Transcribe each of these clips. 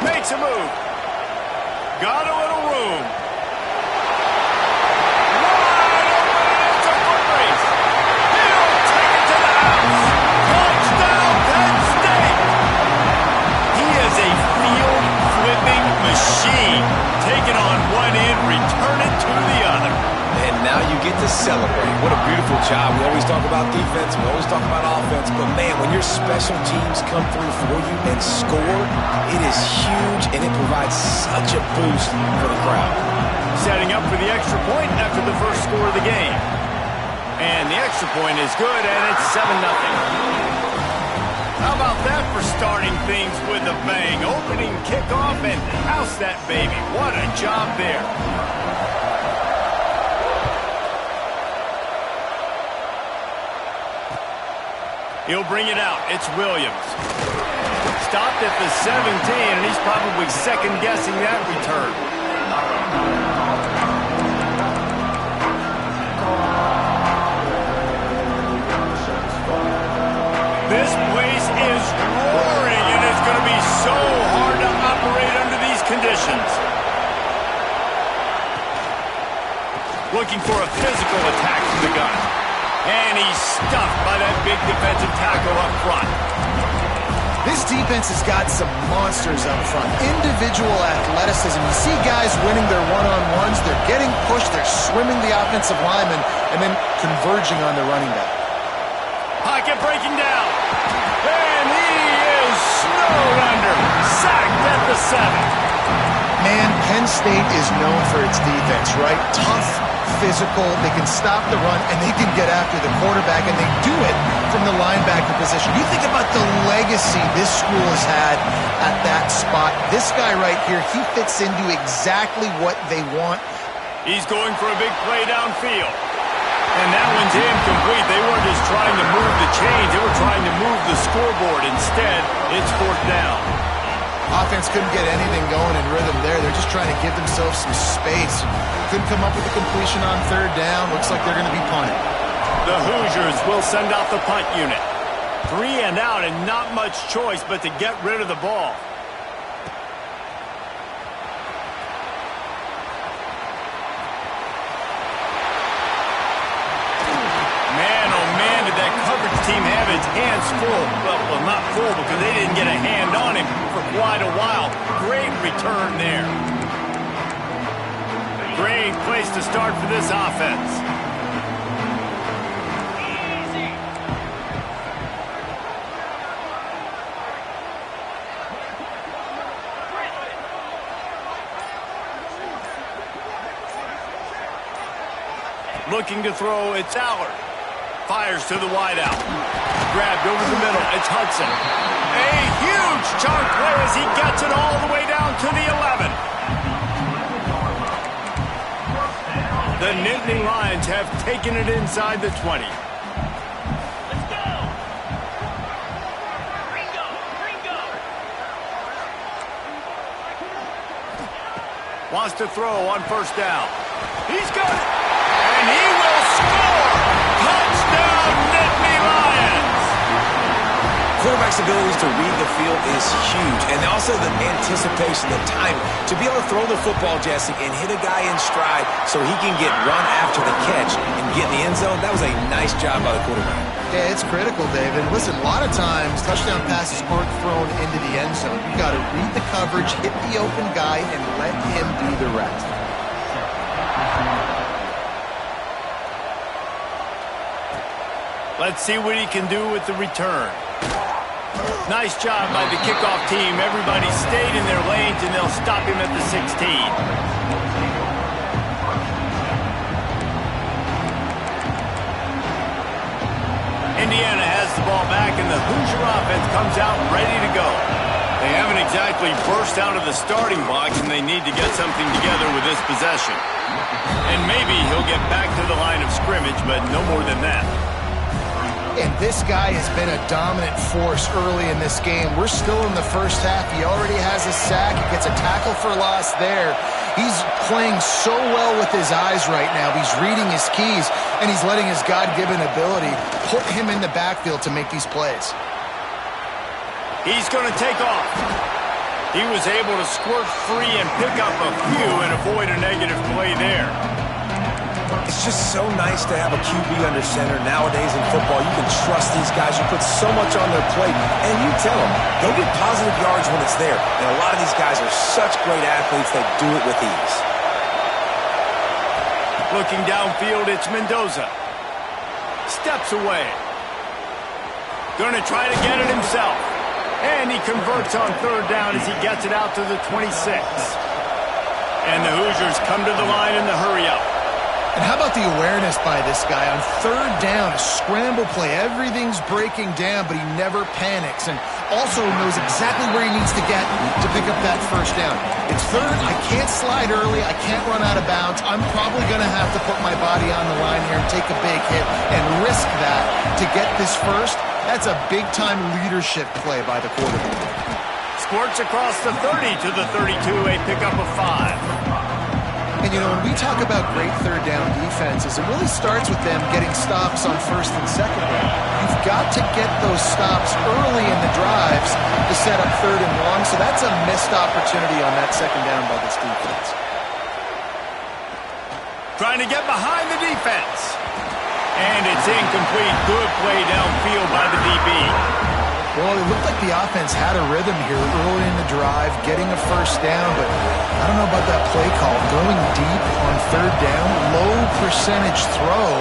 Makes a move. Got a little room. Wide open, and it's a foot race. He'll take it to the house. Touchdown, Penn State. He is a field-flipping machine. Take it on one end, return it to the other. And now you get to celebrate. What a beautiful job. We always talk about defense. We always talk about offense. But, man, when your special teams come through for you and score, it is huge, and it provides such a boost for the crowd. Setting up for the extra point after the first score of the game. And the extra point is good, and it's 7-0. How about that for starting things with a bang? Opening kickoff and house that baby. What a job there. He'll bring it out. It's Williams. Stopped at the 17, and he's probably second-guessing that return. This place is roaring, and it's going to be so hard to operate under these conditions. Looking for a physical attack from the gun. And he's stuffed by that big defensive tackle up front. This defense has got some monsters up front. Individual athleticism. You see guys winning their one-on-ones. They're getting pushed. They're swimming the offensive lineman and then converging on the running back. Pocket breaking down. And he is snowed under. Sacked at the 7. Man, Penn State is known for its defense, right? Tough, physical, they can stop the run, and they can get after the quarterback, and they do it from the linebacker position. You think about the legacy this school has had at that spot. This guy right here, he fits into exactly what they want. He's going for a big play downfield. And that one's incomplete. They weren't just trying to move the chains. They were trying to move the scoreboard. Instead, it's 4th down. Offense couldn't get anything going in rhythm there. They're just trying to give themselves some space. Couldn't come up with a completion on 3rd down. Looks like they're going to be punting. The Hoosiers will send out the punt unit. 3 and out, and not much choice but to get rid of the ball. Man, oh man, did that coverage team have its hands full. Well, not full because they didn't get a hand on him for quite a while. Great return there. Great place to start for this offense. Looking to throw, it's Allard. Fires to the wideout. Grabbed over the middle, it's Hudson. A huge chunk play as he gets it all the way down to the 11. The Nittany Lions have taken it inside the 20. Let's go! Ringo! Ringo! Wants to throw on 1st down. He's got it! And he will score! Touchdown, Nittany Lions! Quarterback's abilities to read the field is huge, and also the anticipation, the time to be able to throw the football, Jesse, and hit a guy in stride so he can get run after the catch and get in the end zone. That was a nice job by the quarterback. Yeah, it's critical, David. Listen, a lot of times touchdown passes aren't thrown into the end zone. You got to read the coverage, hit the open guy, and let him do the rest. Let's see what he can do with the return. Nice job by the kickoff team. Everybody stayed in their lanes, and they'll stop him at the 16. Indiana has the ball back, and the Hoosier offense comes out ready to go. They haven't exactly burst out of the starting box, and they need to get something together with this possession. And maybe he'll get back to the line of scrimmage, but no more than that. And this guy has been a dominant force early in this game. We're still in the first half. He already has a sack. He gets a tackle for loss there. He's playing so well with his eyes right now. He's reading his keys, and he's letting his God-given ability put him in the backfield to make these plays. He's going to take off. He was able to squirt free and pick up a few and avoid a negative play there. It's just so nice to have a QB under center. Nowadays in football, you can trust these guys who put so much on their plate. And you tell them, go get positive yards when it's there. And a lot of these guys are such great athletes, they do it with ease. Looking downfield, it's Mendoza. Steps away. Going to try to get it himself. And he converts on third down as he gets it out to the 26. And the Hoosiers come to the line in the hurry-up. And how about the awareness by this guy on third down, a scramble play. Everything's breaking down, but he never panics and also knows exactly where he needs to get to pick up that first down. It's third. I can't slide early. I can't run out of bounds. I'm probably going to have to put my body on the line here and take a big hit and risk that to get this first. That's a big-time leadership play by the quarterback. Squirts across the 30 to the 32, a pickup of 5. And, you know, when we talk about great third down defenses, it really starts with them getting stops on first and second down. You've got to get those stops early in the drives to set up third and long, so that's a missed opportunity on that second down by this defense. Trying to get behind the defense. And it's incomplete. Good play downfield by the DB. Well, it looked like the offense had a rhythm here early in the drive, getting a first down, but I don't know about that play call. Going deep on third down, low percentage throw,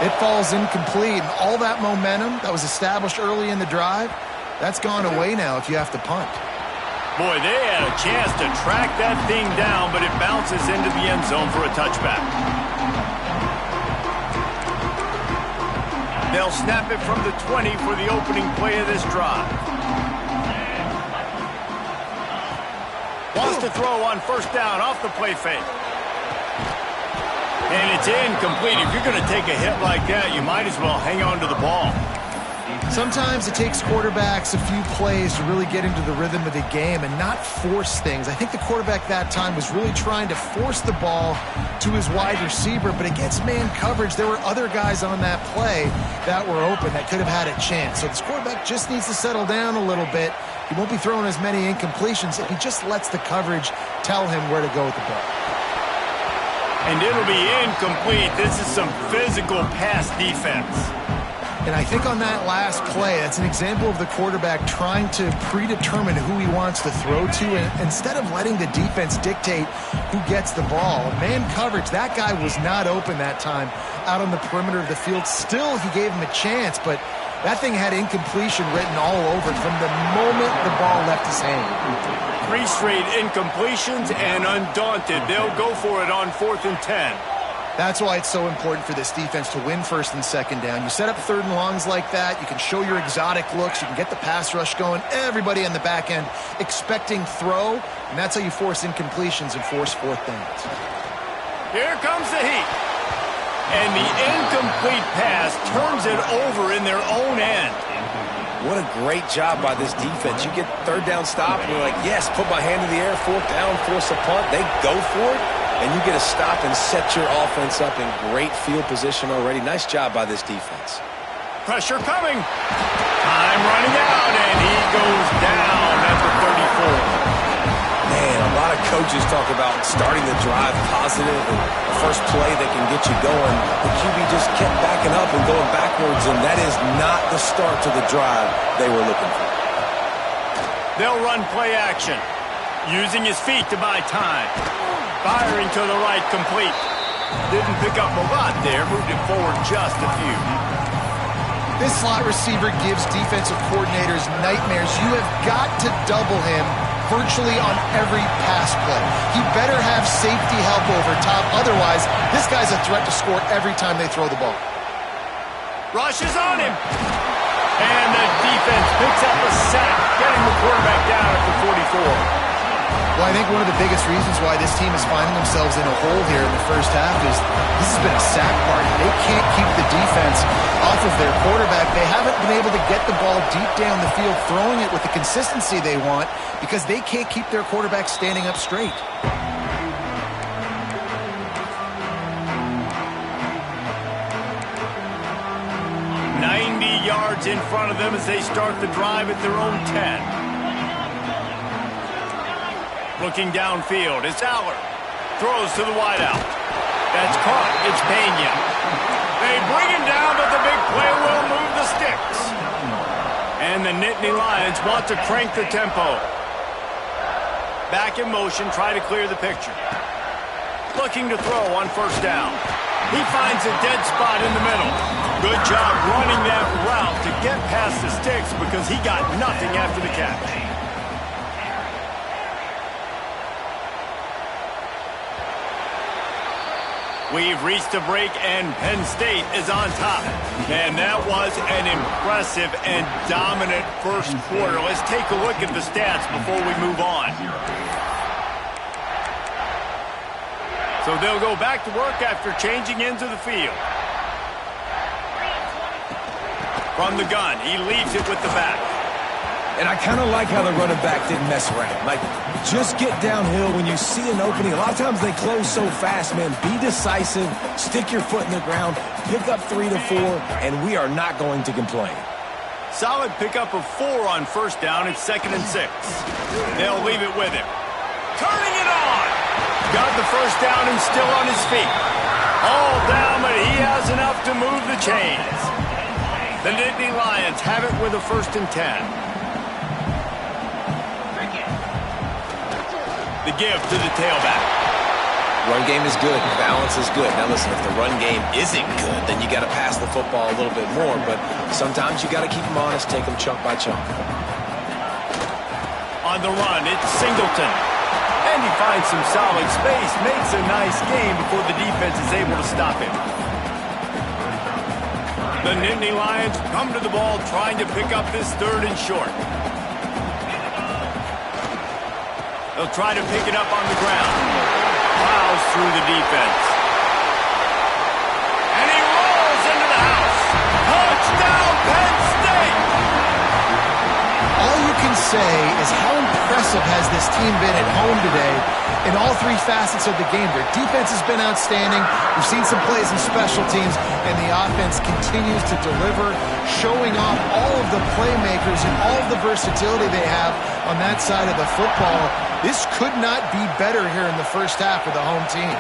it falls incomplete. And all that momentum that was established early in the drive, that's gone away now if you have to punt. Boy, they had a chance to track that thing down, but it bounces into the end zone for a touchback. They'll snap it from the 20 for the opening play of this drive. Wants to throw on first down off the play fake. And it's incomplete. If you're going to take a hit like that, you might as well hang on to the ball. Sometimes it takes quarterbacks a few plays to really get into the rhythm of the game and not force things. I think the quarterback that time was really trying to force the ball to his wide receiver, but against man coverage, there were other guys on that play that were open that could have had a chance. So this quarterback just needs to settle down a little bit. He won't be throwing as many incompletions if he just lets the coverage tell him where to go with the ball. And it'll be incomplete. This is some physical pass defense. And I think on that last play, that's an example of the quarterback trying to predetermine who he wants to throw to, and instead of letting the defense dictate who gets the ball. Man coverage, that guy was not open that time out on the perimeter of the field. Still, he gave him a chance, but that thing had incompletion written all over it from the moment the ball left his hand. 3 straight incompletions, and undaunted, they'll go for it on 4th and 10. That's why it's so important for this defense to win first and second down. You set up third and longs like that, you can show your exotic looks, you can get the pass rush going, everybody on the back end expecting throw, and that's how you force incompletions and force fourth downs. Here comes the heat. And the incomplete pass turns it over in their own end. What a great job by this defense. You get third down stop, and you're like, yes, put my hand in the air, fourth down, force a punt. They go for it. And you get a stop and set your offense up in great field position already. Nice job by this defense. Pressure coming. Time running out, and he goes down at the 34. Man, a lot of coaches talk about starting the drive positive and the first play that can get you going. The QB just kept backing up and going backwards, and that is not the start to the drive they were looking for. They'll run play action, using his feet to buy time. Firing to the right, complete. Didn't pick up a lot there, moved it forward just a few. This slot receiver gives defensive coordinators nightmares. You have got to double him virtually on every pass play. He better have safety help over top. Otherwise, this guy's a threat to score every time they throw the ball. Rush is on him. And the defense picks up a sack, getting the quarterback down at the 44. Well, I think one of the biggest reasons why this team is finding themselves in a hole here in the first half is this has been a sack party. They can't keep the defense off of their quarterback. They haven't been able to get the ball deep down the field, throwing it with the consistency they want because they can't keep their quarterback standing up straight. Yards in front of them as they start the drive at their own 10. Looking downfield, it's Aller. Throws to the wideout. That's caught. It's Pena. They bring him down, but the big play will move the sticks. And the Nittany Lions want to crank the tempo. Back in motion, try to clear the picture. Looking to throw on first down. He finds a dead spot in the middle. Good job running that route to get past the sticks because he got nothing after the catch. We've reached a break, and Penn State is on top. Man, that was an impressive and dominant first quarter. Let's take a look at the stats before we move on. So they'll go back to work after changing into the field. From the gun, he leaves it with the back. And I kind of like how the running back didn't mess around. Like, just get downhill when you see an opening. A lot of times they close so fast, man. Be decisive, stick your foot in the ground, pick up 3 to 4, and we are not going to complain. Solid pickup of 4 on first down. It's 2nd and 6. They'll leave it with him. Turning it on. Got the first down and still on his feet. All down, but he has enough to move the chains. The Nittany Lions have it with a 1st and 10. The give to the tailback. Run game is good. Balance is good. Now listen, if the run game isn't good, then you got to pass the football a little bit more. But sometimes you got to keep them honest, take them chunk by chunk. On the run, it's Singleton. And he finds some solid space, makes a nice game before the defense is able to stop him. The Nittany Lions come to the ball trying to pick up this 3rd and short. They'll try to pick it up on the ground. Plows through the defense. And he rolls into the house. Touchdown, Penn State! All you can say is how impressive has this team been at home today in all 3 facets of the game. Their defense has been outstanding. We've seen some plays in special teams, and the offense continues to deliver, showing off all of the playmakers and all of the versatility they have on that side of the football. This could not be better here in the first half of the home team.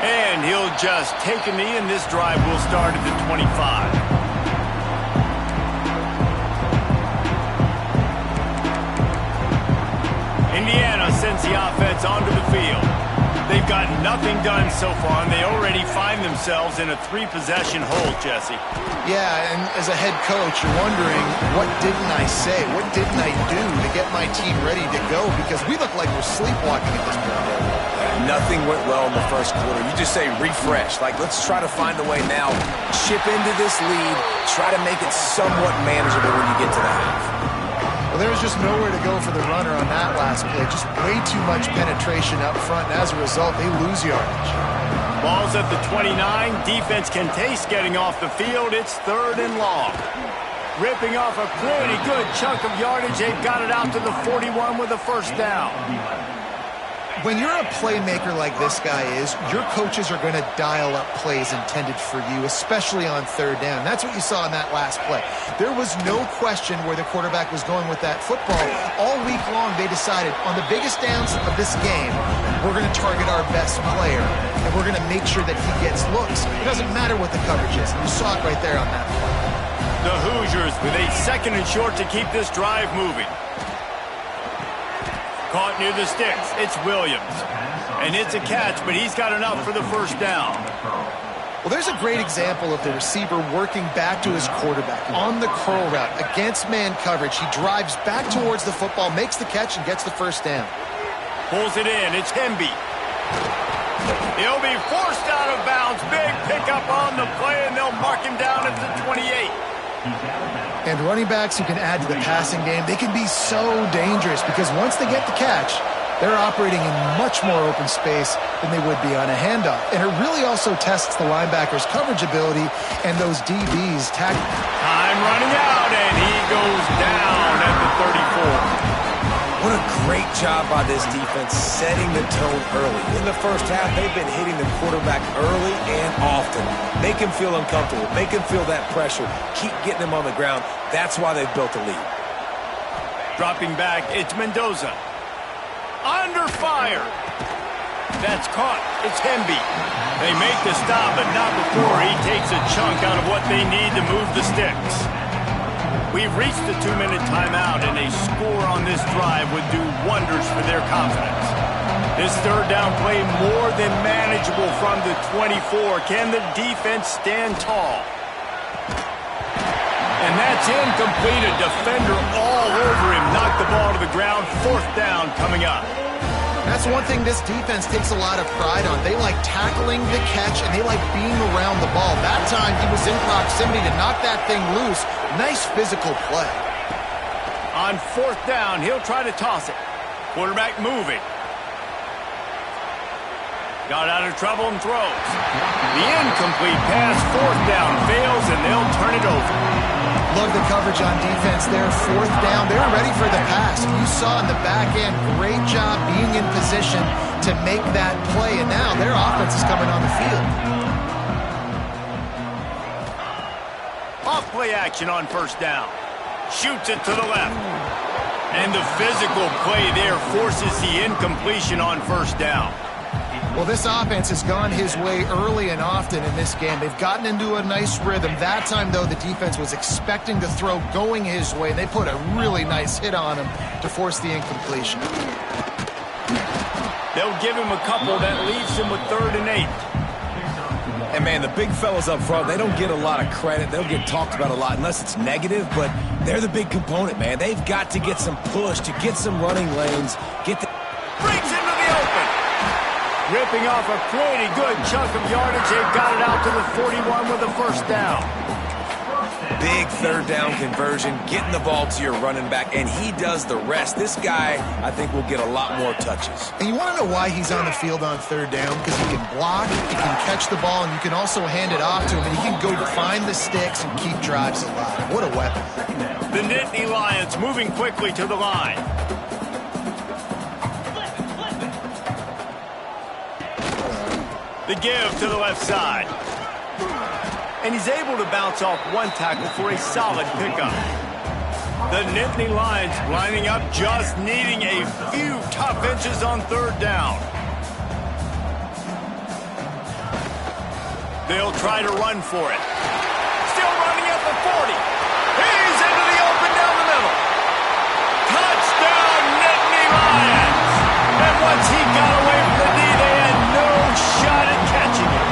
And he'll just take a knee, and this drive will start at the 25. Indiana sends the offense onto the field. They've got nothing done so far, and they already find themselves in a 3-possession hole, Jesse. Yeah, and as a head coach, you're wondering, what didn't I say? What didn't I do to get my team ready to go? Because we look like we're sleepwalking at this point. Nothing went well in the first quarter. You just say refresh. Like, let's try to find a way now. Chip into this lead. Try to make it somewhat manageable when you get to the half. Well, there was just nowhere to go for the runner on that last play. Just way too much penetration up front, and as a result, they lose yardage. Ball's at the 29. Defense can taste getting off the field. It's 3rd and long. Ripping off a pretty good chunk of yardage. They've got it out to the 41 with a 1st down. When you're a playmaker like this guy is, your coaches are going to dial up plays intended for you, especially on 3rd down. That's what you saw in that last play. There was no question where the quarterback was going with that football. All week long, they decided on the biggest downs of this game, we're going to target our best player, and we're going to make sure that he gets looks. It doesn't matter what the coverage is. You saw it right there on that play. The Hoosiers with a 2nd and short to keep this drive moving. Caught near the sticks. It's Williams. And it's a catch, but he's got enough for the 1st down. Well, there's a great example of the receiver working back to his quarterback on the curl route against man coverage. He drives back towards the football, makes the catch, and gets the 1st down. Pulls it in. It's Hemby. He'll be forced out of bounds. Big pickup on the play, and they'll mark him down at the 28. And running backs who can add to the passing game, they can be so dangerous because once they get the catch, they're operating in much more open space than they would be on a handoff. And it really also tests the linebacker's coverage ability and those DBs tackle. Time running out, and he goes down at the 34. What a great job by this defense setting the tone early. In the first half, they've been hitting the quarterback early and often. Make him feel uncomfortable. Make him feel that pressure. Keep getting him on the ground. That's why they've built a lead. Dropping back, it's Mendoza. Under fire. That's caught. It's Hemby. They make the stop, but not before he takes a chunk out of what they need to move the sticks. We've reached the 2-minute timeout, and a score on this drive would do wonders for their confidence. This third down play more than manageable from the 24. Can the defense stand tall? And that's incomplete. A defender all over him. Knocked the ball to the ground. Fourth down coming up. That's one thing this defense takes a lot of pride on. They like tackling the catch, and they like being around the ball. That time, he was in proximity to knock that thing loose. Nice physical play. On fourth down, he'll try to toss it. Quarterback moving. Got out of trouble and throws. The incomplete pass, fourth down, fails, and they'll turn it over. Love the coverage on defense there. Fourth down. They're ready for the pass. You saw in the back end, great job being in position to make that play. And now their offense is coming on the field. Off play action on first down. Shoots it to the left. And the physical play there forces the incompletion on first down. Well, this offense has gone his way early and often in this game. They've gotten into a nice rhythm. That time, though, the defense was expecting the throw going his way. They put a really nice hit on him to force the incompletion. They'll give him a couple that leaves him with 3rd and 8. And, man, the big fellas up front, they don't get a lot of credit. They'll get talked about a lot unless it's negative, but they're the big component, man. They've got to get some push, to get some running lanes, brings him to the open. Ripping off a pretty good chunk of yardage. They've got it out to the 41 with a first down. Big third down conversion, getting the ball to your running back, and he does the rest. This guy, I think, will get a lot more touches. And you want to know why he's on the field on third down? Because he can block, he can catch the ball, and you can also hand it off to him, and he can go find the sticks and keep drives alive. What a weapon. The Nittany Lions moving quickly to the line. The give to the left side. And he's able to bounce off one tackle for a solid pickup. The Nittany Lions lining up, just needing a few tough inches on third down. They'll try to run for it. Still running at the 40. He's into the open down the middle. Touchdown, Nittany Lions. And once he got away from the knee, they had no shot at catching him.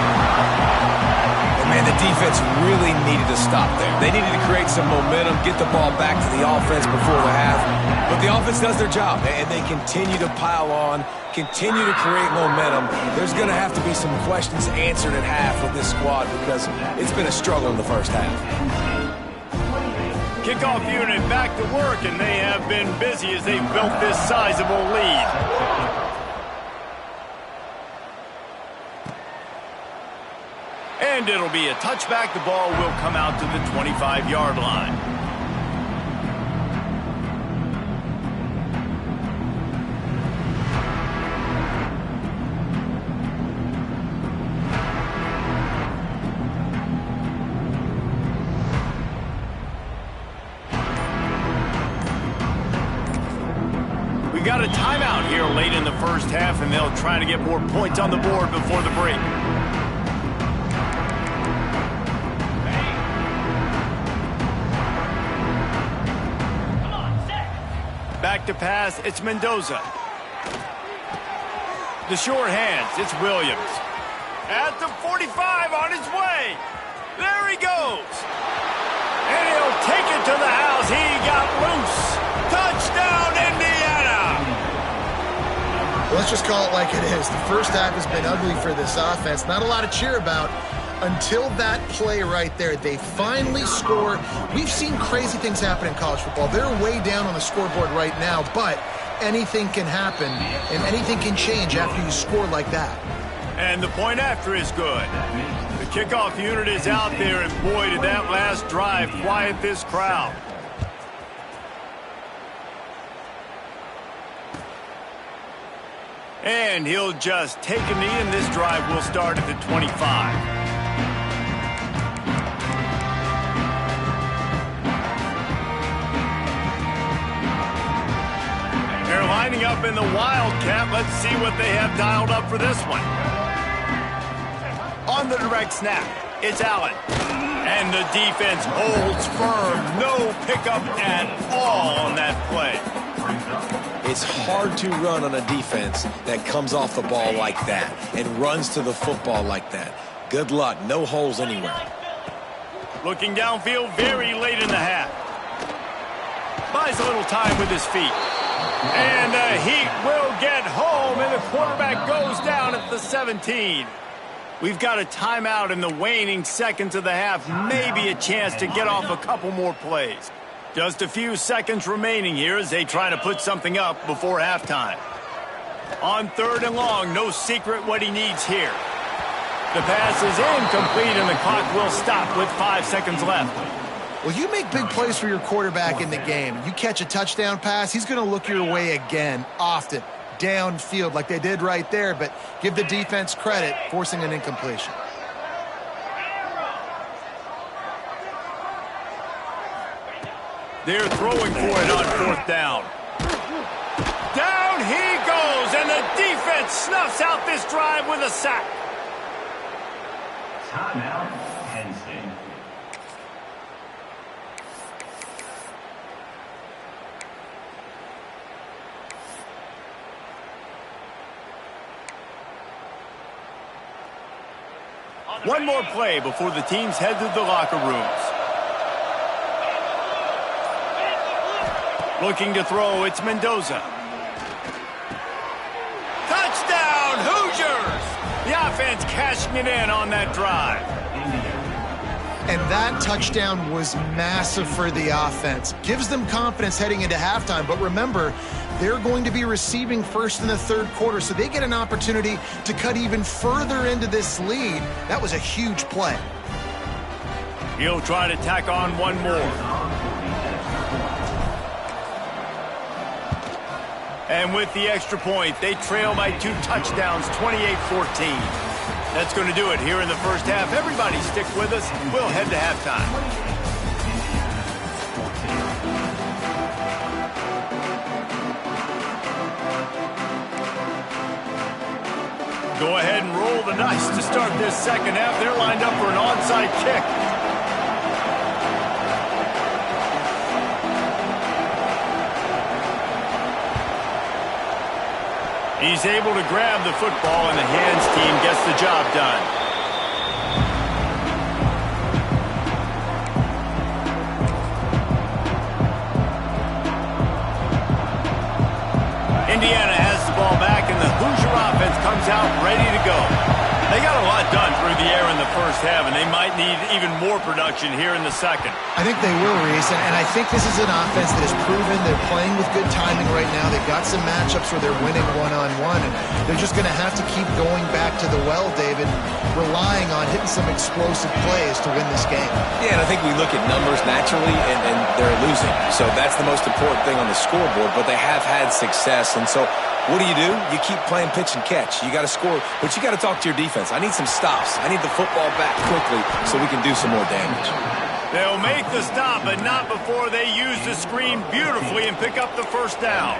Man, the defense really needed to stop there. They needed to create some momentum, get the ball back to the offense before the half. But the offense does their job, and they continue to pile on, continue to create momentum. There's going to have to be some questions answered at half with this squad because it's been a struggle in the first half. Kickoff unit back to work, and they have been busy as they've built this sizable lead. And it'll be a touchback. The ball will come out to the 25-yard line. We got a timeout here late in the first half, and they'll try to get more points on the board before the break. Back to pass, it's Mendoza. The short hands, it's Williams. At the 45, on his way. There he goes. And he'll take it to the house. He got loose. Touchdown, Indiana. Let's just call it like it is. The first half has been ugly for this offense. Not a lot to cheer about until that play right there. They finally score. We've seen crazy things happen in college football. They're way down on the scoreboard right now, but anything can happen, and anything can change after you score like that. And the point after is good. The kickoff unit is out there, and boy, did that last drive quiet this crowd. And he'll just take a knee, and this drive will start at the 25. lining up in the Wildcat. Let's see what they have dialed up for this one. On the direct snap, it's Allen. And the defense holds firm. No pickup at all on that play. It's hard to run on a defense that comes off the ball like that and runs to the football like that. Good luck. No holes anywhere. Looking downfield very late in the half. Buys a little time with his feet. And the Heat will get home, and the quarterback goes down at the 17. We've got a timeout in the waning seconds of the half. Maybe a chance to get off a couple more plays. Just a few seconds remaining here as they try to put something up before halftime. On 3rd and long, no secret what he needs here. The pass is incomplete, and the clock will stop with 5 seconds left. Well, you make big plays for your quarterback in the game. You catch a touchdown pass, he's going to look your way again, often, downfield like they did right there, but give the defense credit, forcing an incompletion. They're throwing for it on 4th down. Down he goes, and the defense snuffs out this drive with a sack. Timeout, Penn State. One more play before the teams head to the locker rooms. Looking to throw, it's Mendoza. Touchdown, Hoosiers! The offense cashing it in on that drive. And that touchdown was massive for the offense. Gives them confidence heading into halftime. But remember, they're going to be receiving first in the 3rd quarter, so they get an opportunity to cut even further into this lead. That was a huge play. He'll try to tack on one more. And with the extra point, they trail by 2 touchdowns, 28-14. That's going to do it here in the first half. Everybody stick with us. We'll head to halftime. Go ahead and roll the dice to start this second half. They're lined up for an onside kick. He's able to grab the football, and the hands team gets the job done. Indiana has the ball back, and the Hoosier offense comes out ready to go. They got a lot done through the air in the first half, and they might need even more production here in the second. I think they will, Reese, and I think this is an offense that has proven they're playing with good timing right now. They've got some matchups where they're winning one-on-one, and they're just going to have to keep going back to the well, David, relying on hitting some explosive plays to win this game. Yeah, and I think we look at numbers naturally, and they're losing. So that's the most important thing on the scoreboard, but they have had success, and so what do? You keep playing pitch and catch. You got to score, but you got to talk to your defense. I need some stops. I need the football back quickly so we can do some more damage. They'll make the stop, but not before they use the screen beautifully and pick up the first down.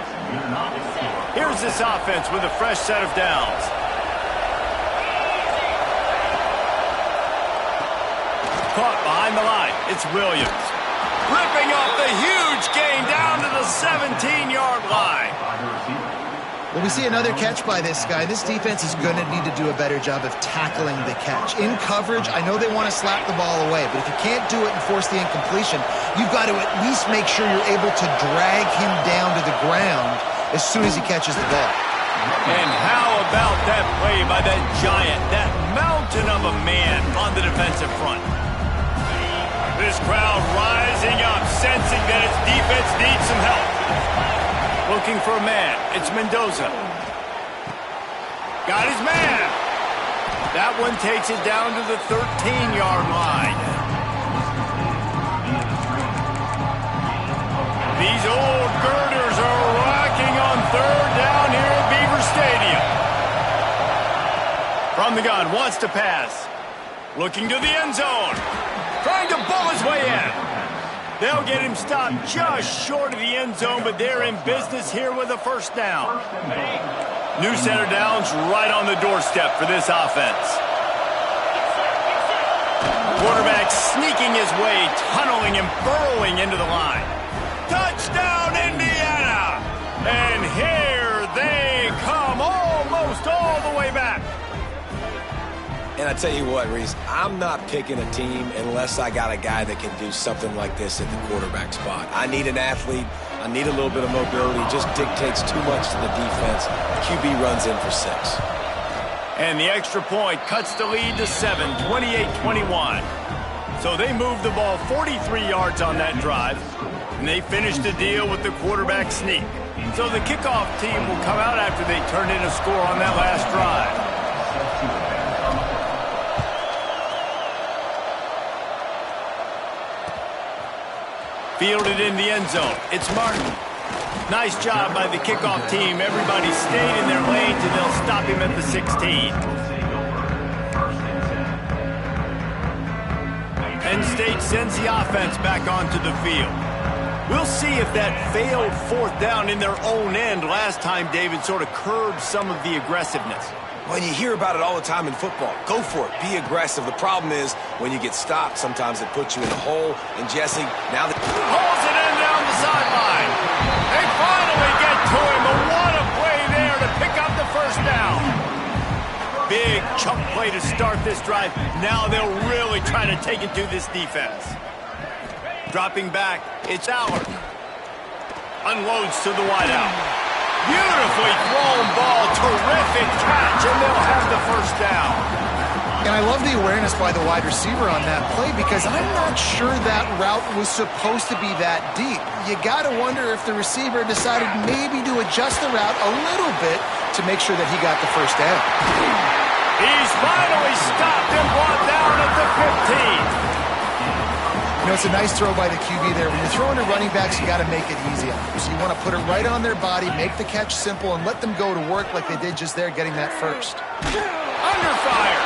Here's this offense with a fresh set of downs. Caught behind the line. It's Williams. Ripping off the huge gain down to the 17-yard line. Well, we see another catch by this guy. This defense is going to need to do a better job of tackling the catch. In coverage, I know they want to slap the ball away, but if you can't do it and force the incompletion, you've got to at least make sure you're able to drag him down to the ground as soon as he catches the ball. And how about that play by that giant, that mountain of a man on the defensive front? This crowd rising up, sensing that its defense needs some help. Looking for a man. It's Mendoza. Got his man. That one takes it down to the 13-yard line. These old girders are rocking on 3rd down here at Beaver Stadium. From the gun, wants to pass. Looking to the end zone. Trying to bull his way in. They'll get him stopped just short of the end zone, but they're in business here with a first down. New center down's right on the doorstep for this offense. Quarterback sneaking his way, tunneling and burrowing into the line. Touchdown, Indiana! And here they come, almost all the way back. And I tell you what, Reese, I'm not picking a team unless I got a guy that can do something like this at the quarterback spot. I need an athlete. I need a little bit of mobility. It just dictates too much to the defense. QB runs in for 6. And the extra point cuts the lead to 7, 28-21. So they moved the ball 43 yards on that drive, and they finished the deal with the quarterback sneak. So the kickoff team will come out after they turn in a score on that last drive. Fielded in the end zone. It's Martin. Nice job by the kickoff team. Everybody stayed in their lanes, and they'll stop him at the 16. Penn State sends the offense back onto the field. We'll see if that failed fourth down in their own end last time, David, sort of curbed some of the aggressiveness. Well, you hear about it all the time in football. Go for it. Be aggressive. The problem is when you get stopped, sometimes it puts you in a hole. And Jesse, now that... Pulls it in down the sideline. They finally get to him. But what a play there to pick up the first down. Big chunk play to start this drive. Now they'll really try to take it to this defense. Dropping back, it's Allard. Unloads to the wideout. Beautifully thrown ball, terrific catch, and they'll have the first down. And I love the awareness by the wide receiver on that play because I'm not sure that route was supposed to be that deep. You got to wonder if the receiver decided maybe to adjust the route a little bit to make sure that he got the first down. He's finally stopped and brought down at the 15. You know, it's a nice throw by the QB there. When you're throwing to running backs, you got to make it easy on them. So you want to put it right on their body, make the catch simple, and let them go to work like they did just there, getting that first. Under fire.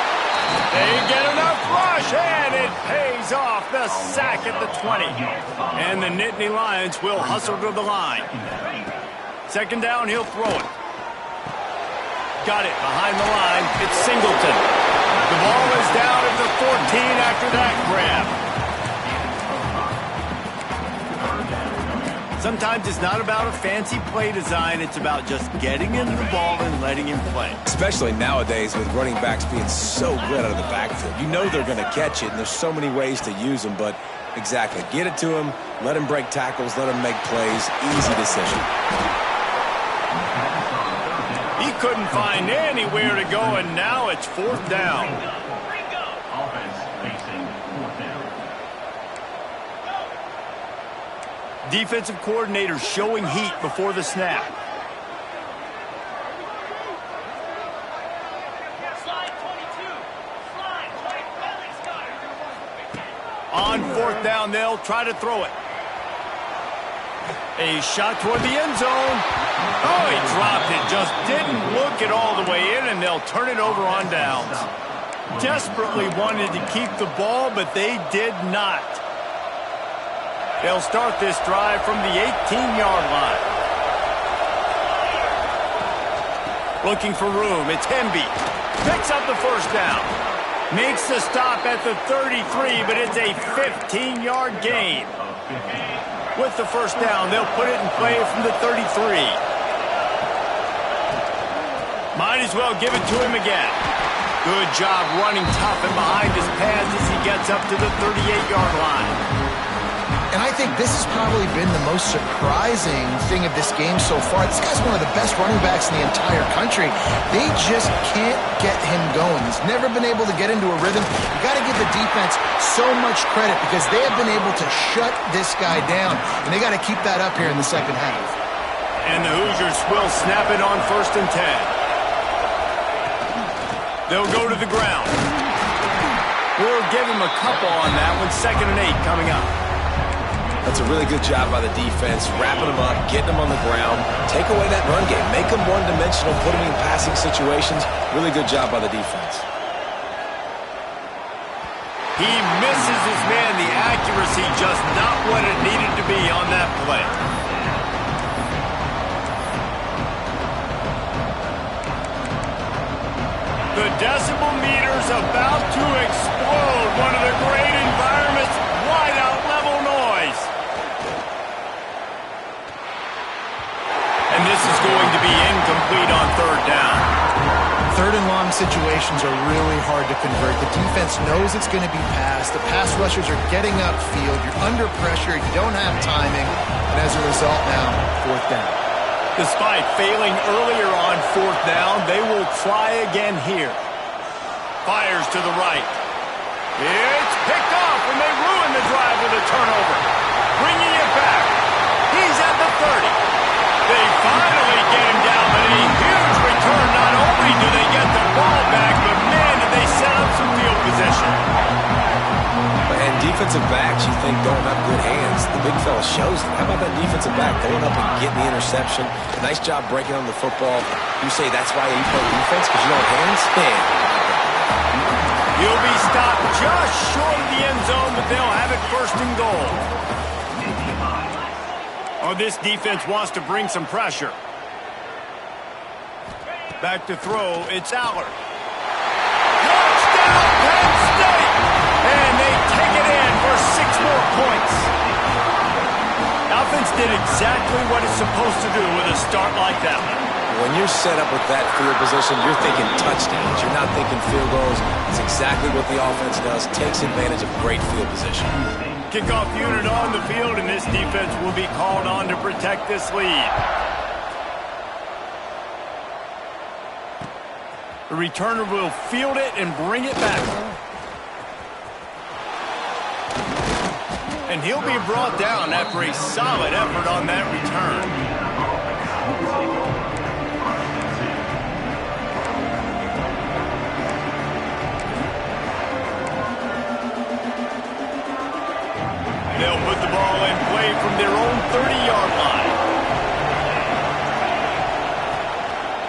They get enough rush, and it pays off. The sack at the 20. And the Nittany Lions will hustle to the line. Second down, he'll throw it. Got it behind the line. It's Singleton. The ball is down at the 14 after that grab. Sometimes it's not about a fancy play design. It's about just getting him the ball and letting him play. Especially nowadays with running backs being so good out of the backfield. You know they're going to catch it, and there's so many ways to use them. But exactly, get it to him, let him break tackles, let him make plays. Easy decision. He couldn't find anywhere to go, and now it's fourth down. Defensive coordinator showing heat before the snap. On fourth down, they'll try to throw it. A shot toward the end zone. Oh, he dropped it. Just didn't look it all the way in, and they'll turn it over on downs. Desperately wanted to keep the ball, but they did not. They'll start this drive from the 18-yard line. Looking for room. It's Hemby. Picks up the first down. Makes the stop at the 33, but it's a 15-yard gain. With the first down, they'll put it in play from the 33. Might as well give it to him again. Good job running tough and behind his pads as he gets up to the 38-yard line. And I think this has probably been the most surprising thing of this game so far. This guy's one of the best running backs in the entire country. They just can't get him going. He's never been able to get into a rhythm. You got to give the defense so much credit because they have been able to shut this guy down. And they got to keep that up here in the second half. And the Hoosiers will snap it on 1st and 10. They'll go to the ground. We'll give him a couple on that one. 2nd and 8 coming up. That's a really good job by the defense, wrapping them up, getting them on the ground, take away that run game, make them one-dimensional, put them in passing situations. Really good job by the defense. He misses his man. The accuracy just not what it needed to be on that play. The decibel meter's about to explode. One of the great environments, wide-out level noise. And this is going to be incomplete on third down. Third and long situations are really hard to convert. The defense knows it's going to be passed. The pass rushers are getting upfield. You're under pressure. You don't have timing. And as a result now, fourth down. Despite failing earlier on fourth down, they will try again here. Fires to the right. It's picked off, and they ruin the drive with a turnover. Bringing it back. He's at the 30. They finally get him down, but a huge return. Not only do they get the ball back, but man, did they set up some field position. And defensive backs you think don't have good hands. The big fella shows it. How about that defensive back going up and getting the interception? Nice job breaking on the football. You say that's why you play defense, because you don't have hands? Man. He'll be stopped just short of the end zone, but they'll have it first and goal. Oh, this defense wants to bring some pressure. Back to throw, it's Aller. Touchdown, Penn State! And they take it in for 6 more points. Offense did exactly what it's supposed to do with a start like that. When you're set up with that field position, you're thinking touchdowns. You're not thinking field goals. It's exactly what the offense does. Takes advantage of great field position. Kickoff unit on the field, and this defense will be called on to protect this lead. The returner will field it and bring it back. And he'll be brought down after a solid effort on that return. They'll put the ball in play from their own 30-yard line.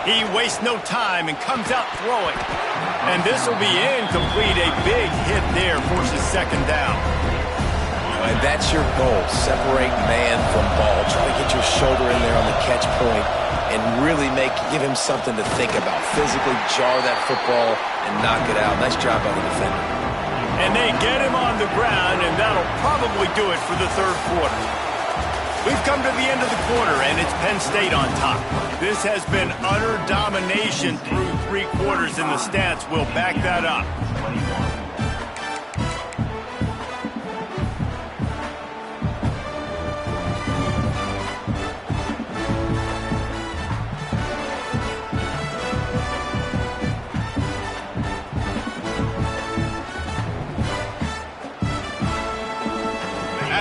He wastes no time and comes out throwing. And this will be incomplete. A big hit there forces second down. And that's your goal. Separate man from ball. Try to get your shoulder in there on the catch point and really give him something to think about. Physically jar that football and knock it out. Nice job by the defender. And they get him on the ground, and that'll probably do it for the third quarter. We've come to the end of the quarter, and it's Penn State on top. This has been utter domination through 3 quarters, and the stats will back that up.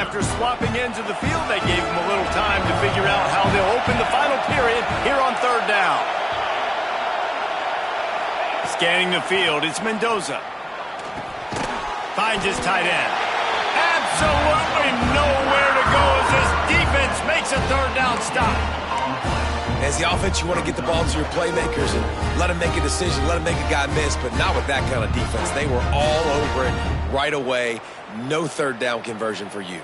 After swapping ends of the field, they gave him a little time to figure out how they'll open the final period here on third down. Scanning the field, it's Mendoza. Finds his tight end. Absolutely nowhere to go as this defense makes a third down stop. As the offense, you want to get the ball to your playmakers and let them make a decision, let them make a guy miss, but not with that kind of defense. They were all over it right away. No third down conversion for you.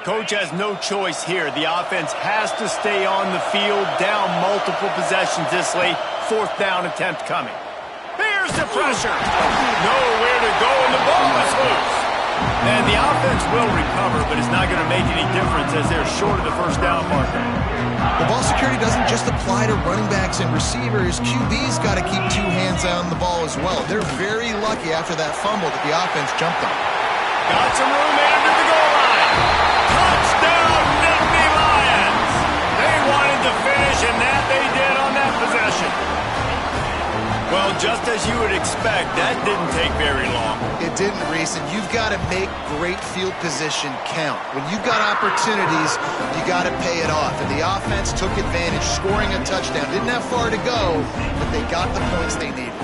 Coach has no choice here. The offense has to stay on the field, down multiple possessions this late. Fourth down attempt coming. Here's the pressure. Nowhere to go, and the ball is loose. And the offense will recover, but it's not going to make any difference as they're short of the first down marker. The ball security doesn't just apply to running backs and receivers. QB's got to keep 2 hands on the ball as well. They're very lucky after that fumble that the offense jumped on. Got some room under the goal line. Touchdown, Nittany Lions! They wanted to finish, and that they did on that possession. Well, just as you would expect, that didn't take very long. It didn't, Reese, and you've got to make great field position count. When you've got opportunities, you got to pay it off. And the offense took advantage, scoring a touchdown. Didn't have far to go, but they got the points they needed.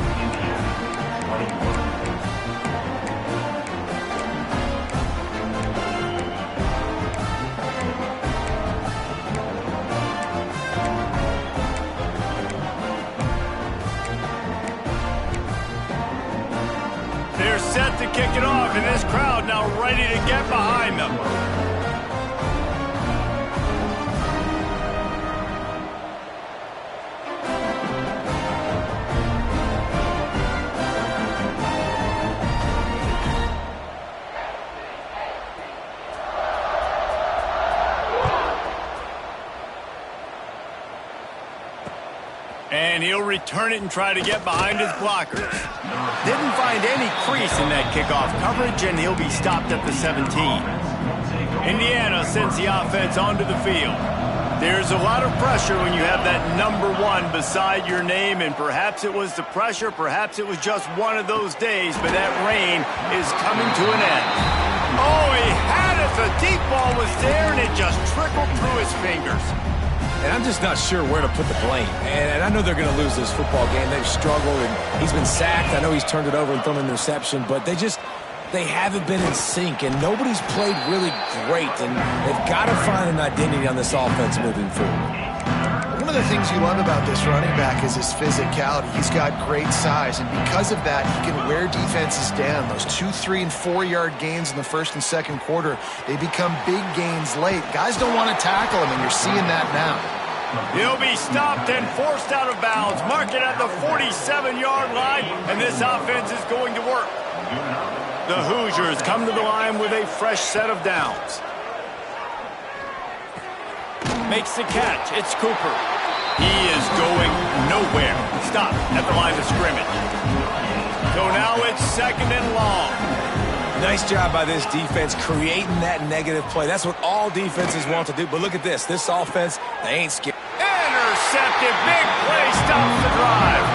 ready to get behind them. And he'll return it and try to get behind his blockers. Didn't find any crease in that kickoff coverage, and he'll be stopped at the 17. Indiana sends the offense onto the field. There's a lot of pressure when you have that number 1 beside your name, and perhaps it was the pressure, perhaps it was just one of those days, but that rain is coming to an end. Oh, he had it. The deep ball was there, and it just trickled through his fingers. And I'm just not sure where to put the blame. And I know they're going to lose this football game. They've struggled, and he's been sacked. I know he's turned it over and thrown an interception, but they haven't been in sync, and nobody's played really great, and they've got to find an identity on this offense moving forward. One of the things you love about this running back is his physicality. He's got great size, and because of that, he can wear defenses down. Those 2, 3, and 4-yard gains in the first and second quarter, they become big gains late. Guys don't want to tackle him, and you're seeing that now. He'll be stopped and forced out of bounds. Mark it at the 47-yard line, and this offense is going to work. The Hoosiers come to the line with a fresh set of downs. Makes the catch. It's Cooper. He is going nowhere. Stop at the line of scrimmage. So now it's 2nd and long. Nice job by this defense creating that negative play. That's what all defenses want to do. But look at this. This offense, they ain't scared. Intercepted. Big play stops the drive.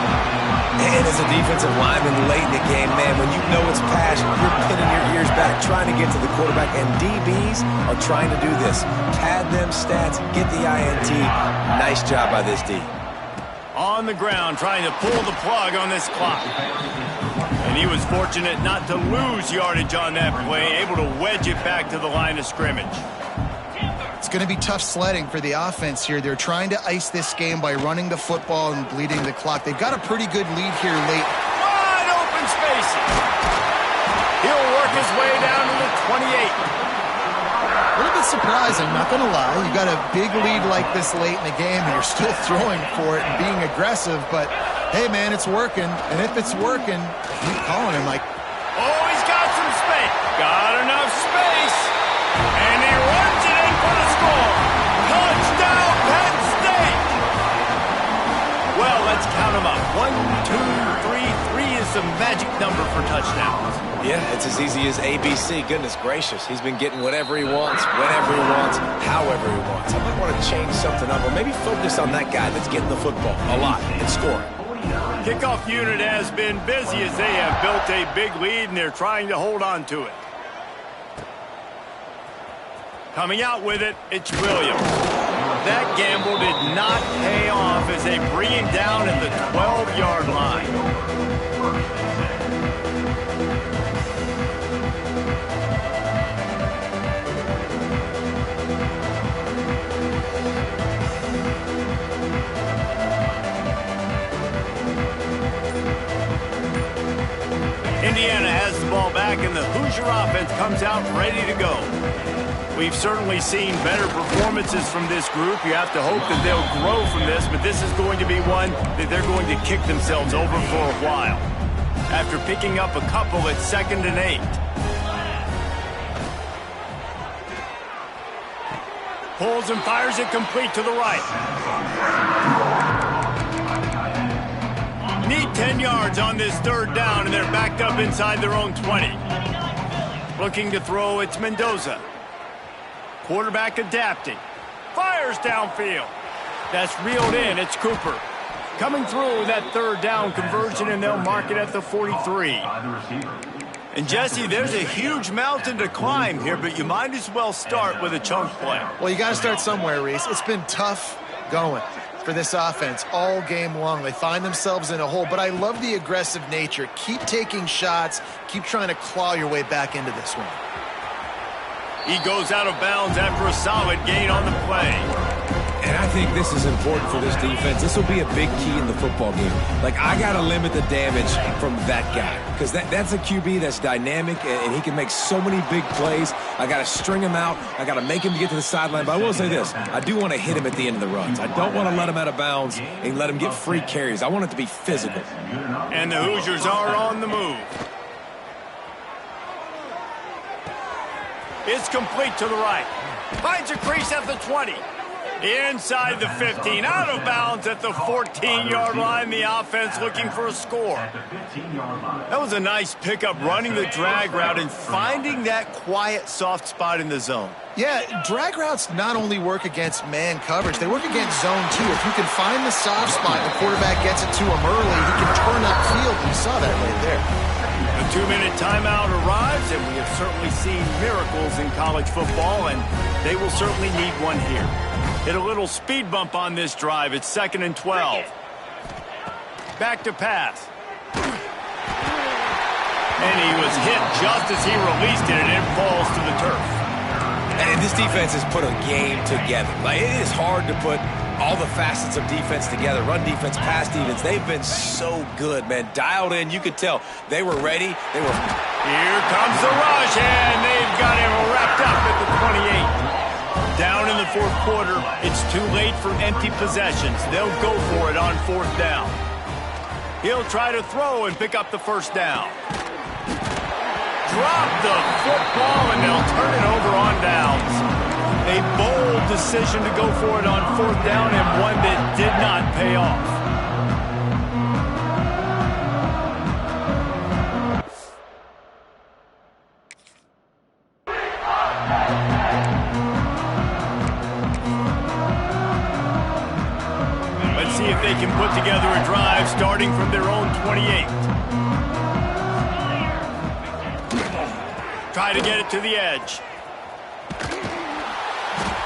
And as a defensive lineman late in the game, man, when you know it's pass, you're pinning your ears back, trying to get to the quarterback. And DBs are trying to do this. Pad them stats, get the INT. Nice job by this D. On the ground, trying to pull the plug on this clock. And he was fortunate not to lose yardage on that play, able to wedge it back to the line of scrimmage. It's going to be tough sledding for the offense here. They're trying to ice this game by running the football and bleeding the clock. They've got a pretty good lead here late. Wide open spaces. He'll work his way down to the 28. A little bit surprising, not going to lie. You got a big lead like this late in the game, and you're still throwing for it and being aggressive. But, hey, man, it's working. And if it's working, keep calling him like... Oh, he's got some space. Got enough space. And he runs it in for the score. Touchdown, Penn State. Well, let's count them up. 1, 2, 3. 3 is the magic number for touchdowns. Yeah, it's as easy as ABC. Goodness gracious. He's been getting whatever he wants, whenever he wants, however he wants. I might want to change something up or maybe focus on that guy that's getting the football a lot and scoring. Kickoff unit has been busy as they have built a big lead, and they're trying to hold on to it. Coming out with it, it's Williams. That gamble did not pay off as they bring him down at the 12-yard line. Indiana has the ball back, and the Hoosier offense comes out ready to go. We've certainly seen better performances from this group. You have to hope that they'll grow from this, but this is going to be one that they're going to kick themselves over for a while. After picking up a couple at 2nd and 8. Pulls and fires it complete to the right. Need 10 yards on this 3rd down, and they're backed up inside their own 20. Looking to throw, it's Mendoza. Quarterback adapting. Fires downfield. That's reeled in. It's Cooper. Coming through that 3rd down conversion, and they'll mark it at the 43. And, Jesse, there's a huge mountain to climb here, but you might as well start with a chunk play. Well, you got to start somewhere, Reese. It's been tough going for this offense all game long. They find themselves in a hole, but I love the aggressive nature. Keep taking shots. Keep trying to claw your way back into this one. He goes out of bounds after a solid gain on the play. And I think this is important for this defense. This will be a big key in the football game. Like, I got to limit the damage from that guy because that's a QB that's dynamic, and he can make so many big plays. I got to string him out. I got to make him get to the sideline. But I will say this. I do want to hit him at the end of the runs. I don't want to let him out of bounds and let him get free carries. I want it to be physical. And the Hoosiers are on the move. It's complete to the right. Finds a crease at the 20. Inside the 15. Out of bounds at the 14-yard line. The offense looking for a score. That was a nice pickup, running the drag route and finding that quiet, soft spot in the zone. Yeah, drag routes not only work against man coverage, they work against zone too. If you can find the soft spot and the quarterback gets it to him early, he can turn upfield. You saw that right there. A 2-minute timeout arrives, and we have certainly seen miracles in college football, and they will certainly need one here. Hit a little speed bump on this drive. It's 2nd and 12. Back to pass. And he was hit just as he released it, and it falls to the turf. And this defense has put a game together. Like, it is hard to put all the facets of defense together. Run defense, pass defense. They've been so good, man. Dialed in. You could tell they were ready. They were. Here comes the rush, and they've got him wrapped up at the 28. Down in the fourth quarter, it's too late for empty possessions. They'll go for it on 4th down. He'll try to throw and pick up the 1st down. Drop the football, and they'll turn it over on downs. A bold decision to go for it on 4th down, and one that did not pay off. Let's see if they can put together a drive starting from their own 28. Try to get it to the edge.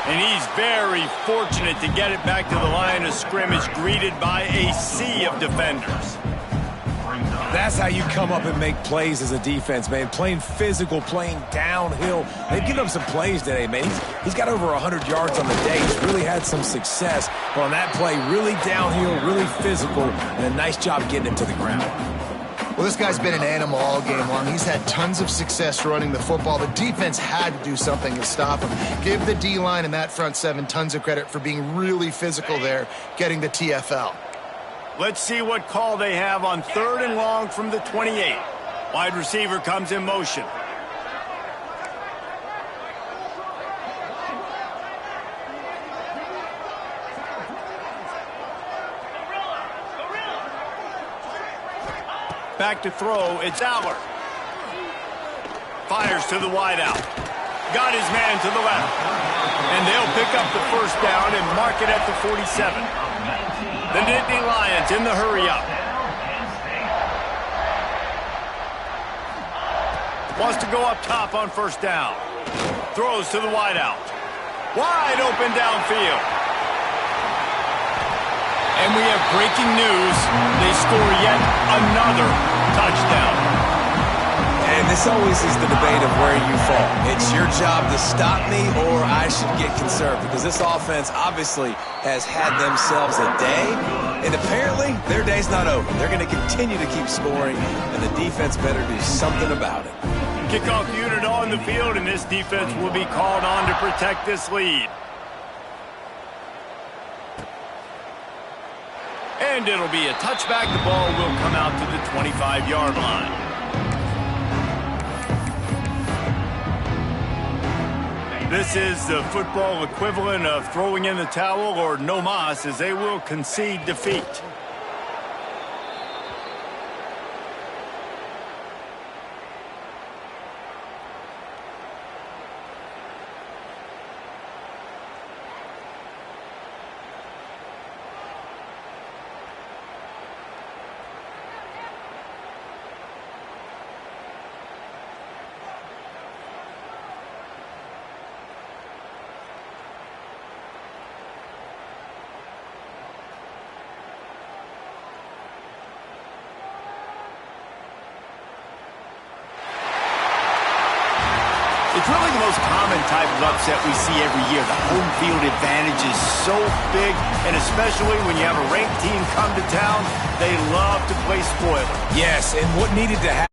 And he's very fortunate to get it back to the line of scrimmage, greeted by a sea of defenders. That's how you come up and make plays as a defense, man. Playing physical, playing downhill. They've given up some plays today, man. He's got over 100 yards on the day. He's really had some success. But on that play, really downhill, really physical, and a nice job getting it to the ground. Well, this guy's been an animal all game long. He's had tons of success running the football. The defense had to do something to stop him. Give the D-line and that front seven tons of credit for being really physical there, getting the TFL. Let's see what call they have on 3rd and long from the 28. Wide receiver comes in motion. Back to throw, it's Allard. Fires to the wideout. Got his man to the left. And they'll pick up the 1st down and mark it at the 47. The Nittany Lions in the hurry-up. Wants to go up top on 1st down. Throws to the wideout. Wide open downfield. And we have breaking news. They score yet another touchdown. And this always is the debate of where you fall. It's your job to stop me or I should get conservative because this offense obviously has had themselves a day, and apparently their day's not over. They're going to continue to keep scoring, and the defense better do something about it. Kickoff unit on the field, and this defense will be called on to protect this lead. And it'll be a touchback. The ball will come out to the 25-yard line. This is the football equivalent of throwing in the towel or no mas, as they will concede defeat. It's really the most common type of upset we see every year. The home field advantage is so big, and especially when you have a ranked team come to town, they love to play spoiler. Yes, and what needed to happen